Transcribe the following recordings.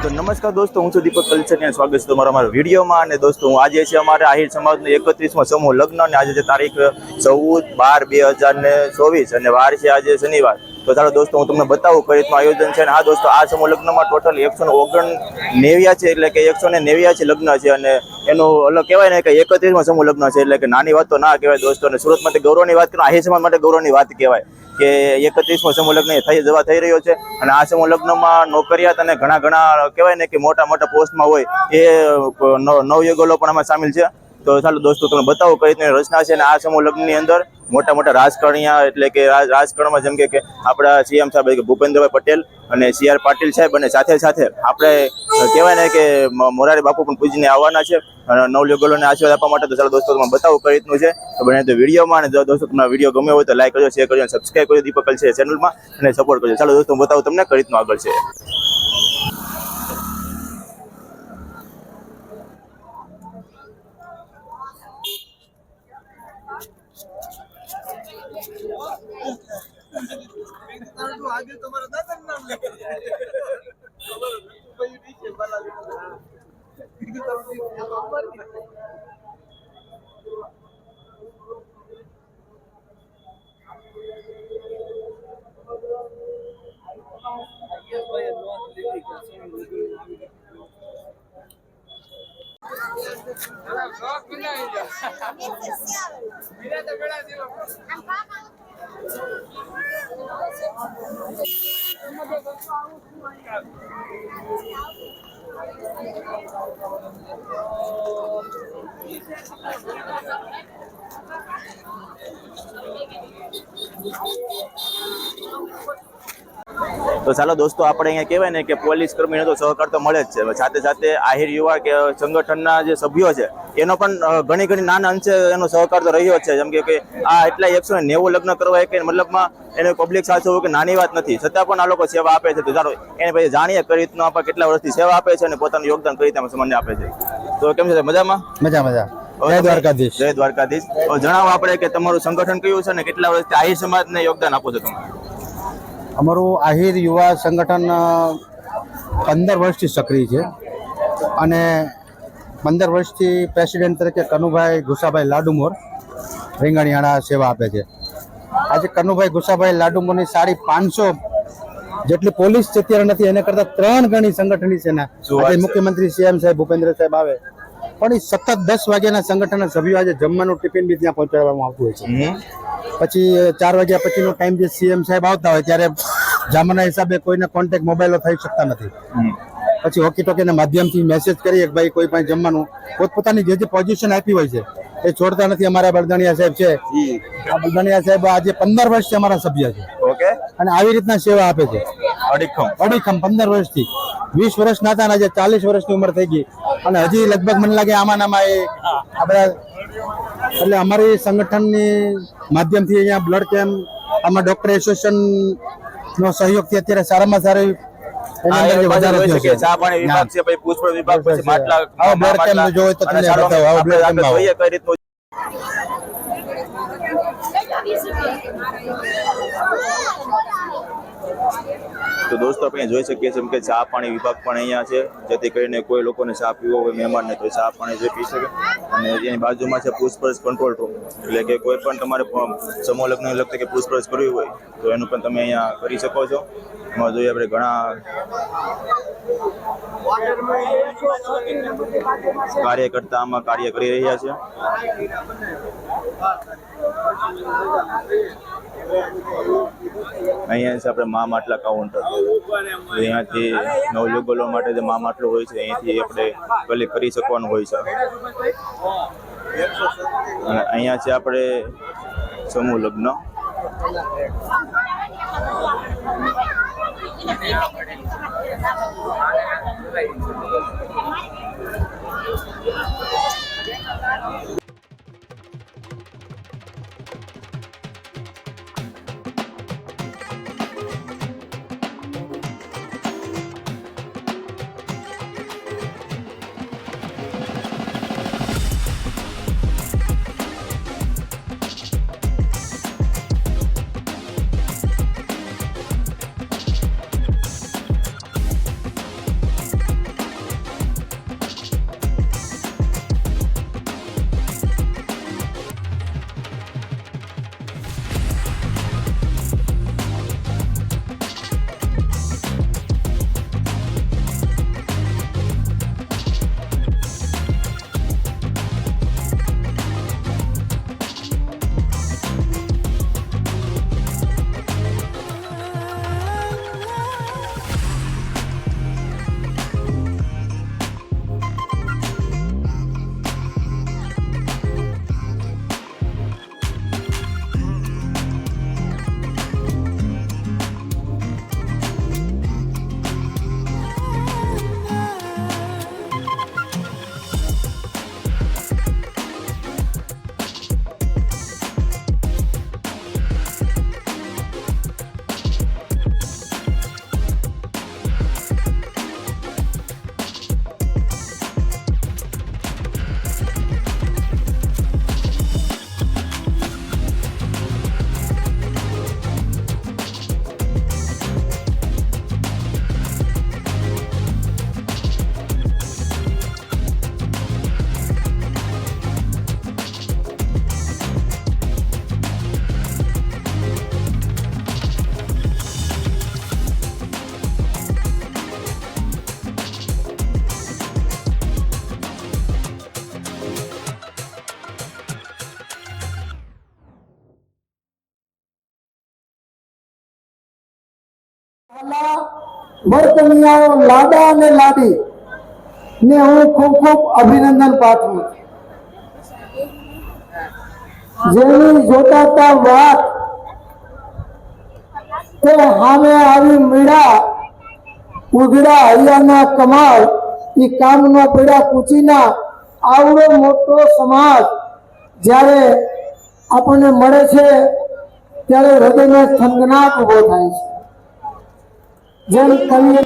તો નમસ્કાર દોસ્તો, હું છું દીપક કલ્ચર. સ્વાગત છે તમારા અમારા વિડીયોમાં. અને દોસ્તો હું આજે છે અમારે આહિર સમાજનો 31મો સમૂહ લગ્ન, અને આજે છે તારીખ 14/12/2024 અને વાર છે આજે શનિવાર. તો ચાલો દોસ્તો હું તમને બતાવું કઈ રીતનું આયોજન છે. અને હા દોસ્તો, આ સમૂહ લગ્નમાં ટોટલ 189 છે, એટલે કે 189 લગ્ન છે. અને એનું અલગ કહેવાય ને કે 31મો સમૂહ લગ્ન છે, એટલે કે નાની વાત તો ના કહેવાય દોસ્તો. અને સુરત માટે ગૌરવની વાત કરું, આહિર સમાજ માટે ગૌરવની વાત કહેવાય કે 31મો સમૂહ લગ્ન થઈ રહ્યો છે. અને આ સમૂહ લગ્નમાં નોકરિયાત અને ઘણા કહેવાય ને કે મોટા મોટા પોસ્ટમાં હોય એ નવયુગલો પણ આમાં સામેલ છે. તો ચાલો દોસ્તો તમને બતાવો કઈ રીતની રચના છે. અને આ સમૂહ લગ્નની અંદર મોટા મોટા રાજકારણીયા, એટલે કે રાજકારણમાં જેમ કે આપણા સીએમ સાહેબ ભૂપેન્દ્રભાઈ પટેલ અને CR પાટીલ સાહેબ, અને સાથે સાથે આપણે કહેવાય ને કે મોરારી બાપુ પણ પૂજીને આવવાના છે નવયુગલોને આશીર્વાદ આપવા માટે. તો ચાલો દોસ્તો તમને બતાવો કઈ રીતનું છે. તો બને તો વિડીયોમાં, અને દોસ્તો તમને વિડીયો ગમે હોય તો લાઈક કરજો, શેર કરજો, સબસ્ક્રાઈબ કરજો દીપક કલ્ચર ચેનલમાં, અને સપોર્ટ કરજો. ચાલો દોસ્તો બતાવો તમને કઈ રીતનું આગળ છે. તો ચાલો દોસ્તો, આપણે અહીંયા કહેવાય ને કે પોલીસ કર્મીનો તો સહકાર તો મળે જ છે. સાથે સાથે આહિર યુવા કે સંગઠનના જે સભ્યો છે એનો પણ ઘણી નાના અંશે એનો સહકાર તો રહ્યો છે. જેમ કે આ એટલા 190 લગ્ન કરવા કે મતલબમાં એને પબ્લિક સાથે હોવું કે નાની વાત નથી, છતાં પણ આ લોકો સેવા આપે છે. તો ચાલો એને પછી જાણીએ કઈ રીતનું આપણે કેટલા વર્ષથી સેવા આપે છે અને પોતાનું યોગદાન કઈ રીતે સમાજને આપે છે. તો કેમ છે, મજામાં? મજા. જય દ્વારકાધીશ. જય દ્વારકાધીશ. જણાવો આપણે કે તમારું સંગઠન કયું છે અને કેટલા વર્ષથી આહિર સમાજને યોગદાન આપો છો તમે? અમારું આહિર યુવા સંગઠન 15 વર્ષથી સક્રિય છે, અને 15 વર્ષથી પ્રેસિડેન્ટ તરીકે કનુભાઈ ગુસાભાઈ લાડુમોર રીંગણિયાણા સેવા આપે છે. આજે કનુભાઈ ગુસાભાઈ લાડુમોરની 550 જેટલી પોલીસ અત્યારે નથી, એને કરતા 3 ગણી સંગઠનની છે. આજે મુખ્યમંત્રી CM સાહેબ ભૂપેન્દ્ર સાહેબ આવે પણ એ સતત 10 વાગ્યાના સંગઠનના સભ્યો આજે જમવાનું ટિફિન બી ત્યાં પહોંચાડવામાં આવતું હોય છે. પછી 4 વાગ્યા પછીનો ટાઈમ જે CM સાહેબ આવતા હોય ત્યારે જામના હિસાબે કોઈને કોન્ટેક્ટ મોબાઈલો થઈ શકતા નથી. પછી વોકી ટોકીના માધ્યમથી મેસેજ કરીએ કે ભાઈ કોઈ પાસે જમવાનું, પોતપોતાની જે પોઝિશન આપી હોય છે એ છોડતા નથી. અમારા બળદાણિયા સાહેબ છે, આ બળદાણિયા સાહેબ આજે 15 વર્ષથી અમારા સભ્ય છે. ઓકે. અને આવી રીતના સેવા આપે છે અડીખમ 15 વર્ષથી. 20 વર્ષ ના હતા, આજે 40 વર્ષની ઉંમર થઈ ગઈ, અને હજી લગભગ મને લાગે આમાં એ આ બધા. એટલે અમારી સંગઠનની માધ્યમથી અહીંયા બ્લડ કેમ્પ, આમાં ડોક્ટર એસોસિએશન નો સહયોગથી અત્યારે સારામાં સારી વધારો થયો છે. ચા પાણી વિભાગ છે, પછી પુષ્પ વિભાગ, પછી માટલા બ્લડ કેમ્પ જોવે તો તમને બતાવો. બ્લડ કેમ્પ જોઈએ કઈ રીતનું. તો દોસ્તો આપણે જોઈ શકીએ છીએ કે ચા પાણી વિભાગ પણ અહીંયા છે, જેથી કરીને કોઈ લોકોને ચા પીવો હોય મહેમાનને તો ચા પાણી જે પી શકે. અને એની બાજુમાં છે પૂછપરછ કંટ્રોલ રૂમ, એટલે કે કોઈ પણ તમારે સમૂહ લગ્ન લગતી કે પૂછપરછ કરવી હોય તો એનું પણ તમે અહીંયા કરી શકો છો. એમાં જોઈએ આપણે ઘણા કાર્યકર્તા આમાં કાર્ય કરી રહ્યા છે. અહીંયા છે આપણે મા માટલા કાઉન્ટર. અહીંયાથી નવયુગલો માટે જે મા માટલું હોય છે અહીંયાથી આપણે કલેક્ટ કરી શકવાનું હોય છે. અને અહીંયા છે આપણે સમૂહ લગ્ન. વર્તનિયાઓ લાડા અને લાડી ને હું ખૂબ ખૂબ અભિનંદન પાઠવું છું. જેની જોતા વાત તે સામે આવી મીડા ઉઘડા હૈયાના કમાલ ઈ કામનો પીડા પૂછીના આવડો મોટો સમાજ જ્યારે આપણને મળે છે ત્યારે હૃદયમાં થનગનાટ ઉભો થાય છે. જેમ કવિએ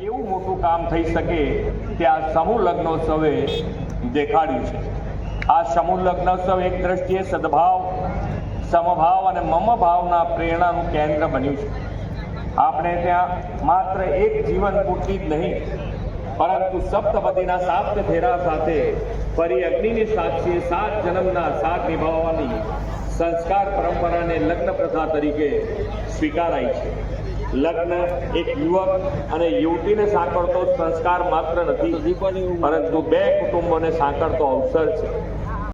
કેવું મોટું કામ થઈ શકે તે આ સમૂહ લગ્નોત્સવે દેખાડ્યું છે. આ સમૂહ લગ્નોત્સવ એક દ્રષ્ટિએ સદભાવ, સમભાવ અને મમ ભાવના પ્રેરણાનું કેન્દ્ર બન્યું છે. આપણે ત્યાં માત્ર એક જીવન પૂરતી જ નહીં પરંતુ સપ્તપદીના 7 ફેરા સાથે ફરી અગ્નિની સાક્ષીએ 7 જન્મના સાથ નિભાવવાની સંસ્કાર પરંપરાને લગ્ન પ્રથા તરીકે સ્વીકારાઈ છે. લગ્ન એક યુવક અને યુવતીને સાંકળતો સંસ્કાર માત્ર નથી પરંતુ 2 કુટુંબોને સાંકળતો અવસર છે.